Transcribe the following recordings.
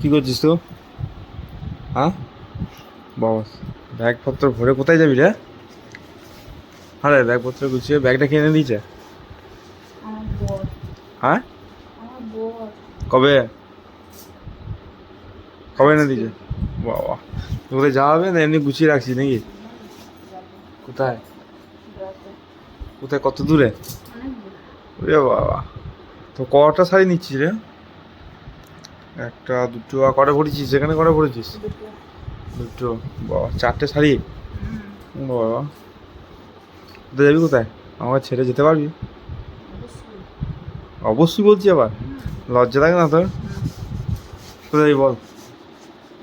কি করছিস তো? হ্যাঁ বাবা, ব্যাগপত্র ভরে কোথায় যাবি রে? আরে ব্যাগপত্র গুছিয়ে ব্যাগটা কিনে দিয়েছে? আমার বর হ্যাঁ, আমার বর কবে কবে এনে আজকে দিয়েছে? বাবা, তুই কোথায় যাওয়া হবে না এমনি গুছিয়ে রাখছিস নাকি? যাবো কোথায়? বেড়াতে। কোথায়, কত দূরে? অনেক দূর। ওরে বাবা, তো কটা শাড়ি নিচ্ছিস রে? একটা দুটো আর কটা ভরেছিস? সেখানে কটা ভরেছিস? দুটো। দুটো। বাবা, চারটে শাড়ি? হুম, বাবা, কোথায় যাবি কোথায়? আমার ছেড়ে যেতে পারবি? অবশ্যই। অবশ্যই বলছি আবার, হুম, লজ্জা লাগে না তোর? কোথায় যাবি বল?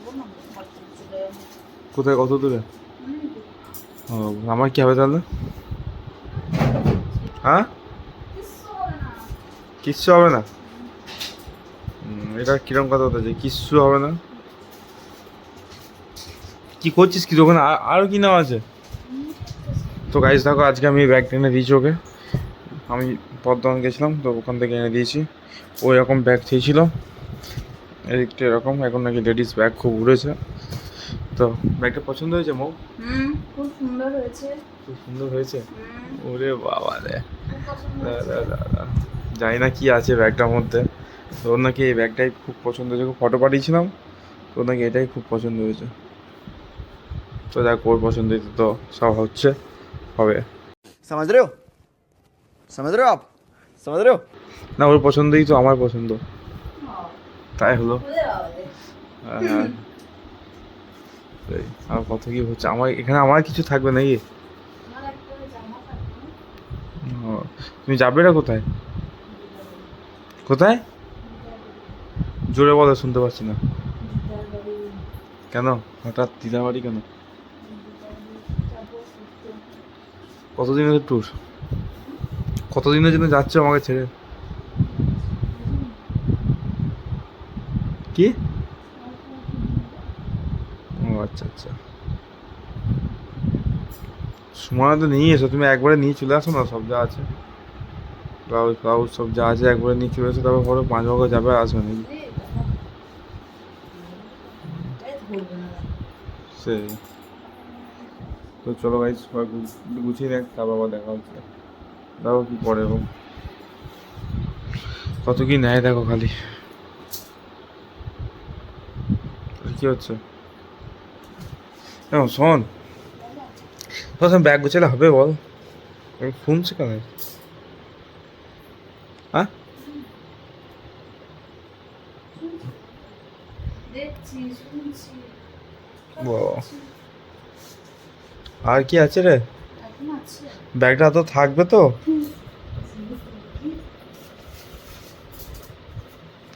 বল না, বাড়িতে চলে যাবো। কোথায়, কত দূরে? অনেক দূর। ও, আমার কি হবে তাহলে? হ্যাঁ, কিচ্ছু হবে না। কিচ্ছু হবে না? এটা কিরম কথা হচ্ছে কিচ্ছু হবে না? কি করছিস কি দোকানে? আরও কি নাম আছে? হুম, তো গাইজ দেখো, আজকে আমি ব্যাগ এনে দিয়েছি ওকে। আমি বর্ধমান গেছিলাম তো ওখান থেকে এনে দিয়েছি। ও এরকম ব্যাগ চেয়েছিল, এদিকটা এরকম, এখন নাকি লেডিস ব্যাগ খুব উড়েছে। তো ব্যাগটা পছন্দ হয়েছে মৌ? খুব সুন্দর হয়েছে। খুব সুন্দর হয়েছে। হুম, ওরে বাবা রে, খুব পছন্দ হয়েছে। দাদা দাদা, জানি না কি আছে ব্যাগটার মধ্যে। তো ওর নাকি এই ব্যাগটাই খুব পছন্দ হয়েছে, ফটো পাঠিয়েছিলাম। তো ওর নাকি এটাই খুব পছন্দ হয়েছে। তো দেখ, ওর পছন্দিত তো সব হচ্ছে, হবে। समझ रहे हो समझ रहे हो आप समझ रहे हो না, ওর পছন্দই তো আমার পছন্দ, ও, তাই হলো। ওরে বাবা রে। হ্যাঁ, হ্যাঁ, সেই। আর কত কি হচ্ছে, আমার এখানে আমার কিছু থাকবে নাকি? আমার একটা জামা থাকবে। ও, তুমি যাবে না কোথায়? কোথায়? জোরে বলো, শুনতে পাচ্ছি না। দিদার বাড়ি। কেন হঠাৎ দিদাবাড়ি কেন? দিদার বাড়ি যাবো ঘুরতে। কতদিনের ট্যুর? কতদিনের জন্য যাচ্ছ আমাকে ছেড়ে? কি? ও আচ্ছা আচ্ছা, সময় তো নিয়ে এসো, তুমি একবারে নিয়ে চলে আসো না, সব যা আছে, ব্লাউজ ফ্লাউজ সব যা আছে একবারে নিয়ে চলে এসো, তারপর পরে 5 ভাগে যাবে আর আসবে নাকি? ধরবে না। সেই। তো চলো ভাই, সবাই গুছিয়ে দেখ, তারপর আবার দেখা হচ্ছে। দেখো কি পরে এবং কত কি নেয় দেখো খালি। কি হচ্ছে? শোন, তোর ব্যাগ গুছালে হবে বল? আমি শুনছি কেন? হ্যাঁ, দেখছি, শুনছি, সব বাবা, দেখছি। আর কি আছে রে? এখন আছে। ব্যাগটা তো থাকবে তো?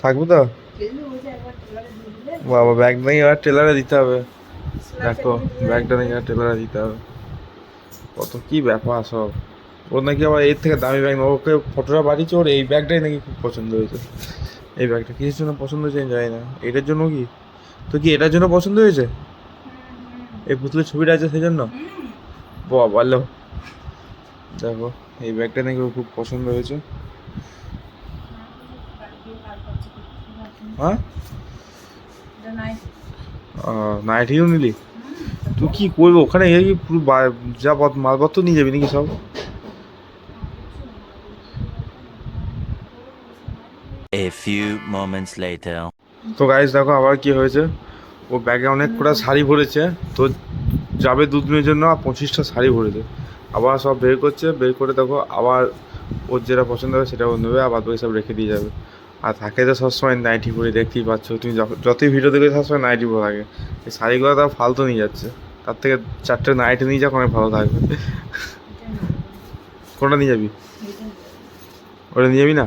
থাকবে তো? কিন্তু ওই যে একবার টেলারে দিয়ে দিলে বাবা, ব্যাগ নেই, এবার টেলারে দিতে হবে। সেলাইটা দেখো, দিয়ে দিলে ব্যাগটা নাকি একবারে। আর টেলারে দিতে হবে। কত কি ব্যাপার সব। ওর নাকি আবার এর থেকে দামি ব্যাগ, ওকে ফটোটা পাঠিয়েছে, ওর এই ব্যাগটাই নাকি খুব পছন্দ হয়েছে। এই ব্যাগটা কিসের জন্য পছন্দ হয়েছে আমি জানি না, এটার জন্য কি? তো কি এটার জন্য পছন্দ হয়েছে? এই পুতুলের ছবিটা আছে সেই জন্য? হুম, বাবা বললো, দেখো, এই ব্যাগটা নাকি ওর খুব পছন্দ হয়েছে। হ্যাঁ, এটা নাই। নাইটিও নিলি? তুই কি করবি ওখানে, এই পুরো যা মালপত্র নিয়ে যাবি নাকি সব? A few moments later. তো গাইস দেখো আবার কি হয়েছে, ও ব্যাগে অনেক কটা শাড়ি ভরেছে। তো যাবে 2 দিনের জন্য, আর 25টা শাড়ি ভরেছে। আবার সব বের করছে, বের করে দেখো আবার ওর যেটা পছন্দ হবে সেটা ও নেবে, আর বাদ বাকি সব রেখে দিয়ে যাবে। আর থাকে তো সবসময় নাইটি পরে, দেখতেই পাচ্ছ তুমি, যতই ভিডিও দেখবে সবসময় নাইটি পরে থাকে। এই শাড়িগুলো তার ফালতু নিয়ে যাচ্ছে, তার থেকে 4টে নাইটি নিয়ে যাক, অনেক ভালো থাকবে। এটা নেই। কোনটা নিয়ে যাবি? এটা নেই। ওটা নিয়ে যাবি না?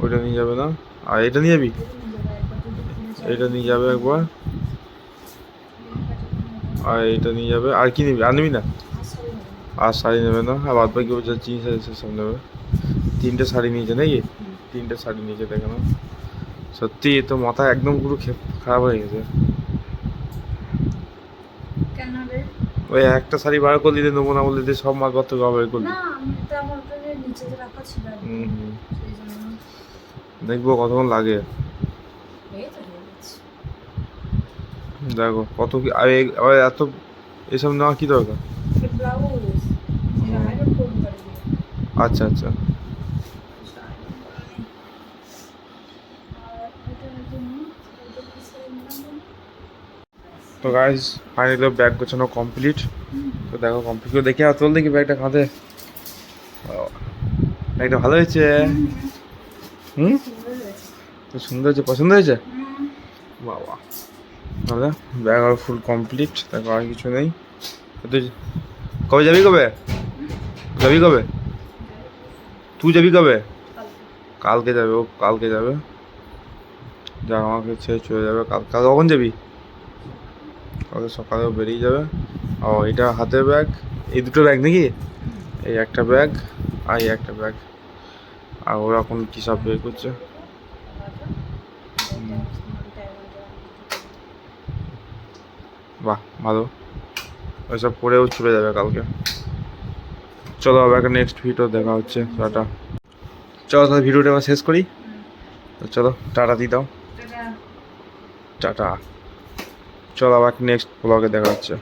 ওইটা নিয়ে যাবে না, আর এটা নিয়ে যাবি? এটা নিয়ে যাবে একবার যদি কিনে চাই। এটা নিয়ে যাবে একবার, আর এটা নিয়ে যাবে, আর কি নিবি? আর নিবি না? আর শাড়ি নেবে না, আর বাদ বাকি যা জিনিস আছে সেসব নেবে। 3টে শাড়ি নিয়েছে নাকি? 3টে শাড়ি নিয়েছে, দেখে না? সত্যি এ তো মাথা একদম পুরো খারাপ হয়ে গেছে। কেন রে? ওই একটা শাড়ি বার করে দিতে নেবো না বলে দিয়ে সব মালপত্র ব্যবহার করলি। না, আমি তো আমার ওখানে নিচে রাখা ছিল একদম। হুম হুম, সেই জন্য দেখবো কতক্ষণ লাগে। এই তো হয়ে গেছে। দেখো কত কি আর এত এসব নেওয়া কি দরকার? এই ব্লাউজ যেটা আয়রন করতে পারবি। আচ্ছা আচ্ছা তো গাইস ফাইনালি ব্যাগ গোছানো কমপ্লিট। তো দেখো কমপ্লিট করে দেখে তোল দেখি ব্যাগটা কাঁধে। ব্যাগটা ভালো হয়েছে। হুম তো সুন্দর হয়েছে, পছন্দ হয়েছে? বাবা দাদা ব্যাগ আর ফুল কমপ্লিট, দেখো আর কিছু নেই। তুই কবে যাবি, কবে যাবি, কবে তুই যাবি, কবে? কালকে যাবে ও, কালকে যাবে। যা আমাকে ছেড়ে চলে যাবে কাল। কাল কখন যাবি? কালকে সকালেও বেরিয়ে যাবে। ও এটা হাতের ব্যাগ, এই দুটো ব্যাগ নাকি? এই একটা ব্যাগ আর এই একটা ব্যাগ। আর ওরা এখন কী সব বের করছে। বাহ ভালো, ওইসব পরেও চলে যাবে কালকে। চলো আবার একটা নেক্সট ভিডিও দেখা হচ্ছে। টাটা। চলো তাহলে ভিডিওটা আবার শেষ করি। তো চলো টাটা দিয়ে দাও। টাটা। চলো আবার নেক্সট ব্লগে দেখা হচ্ছে।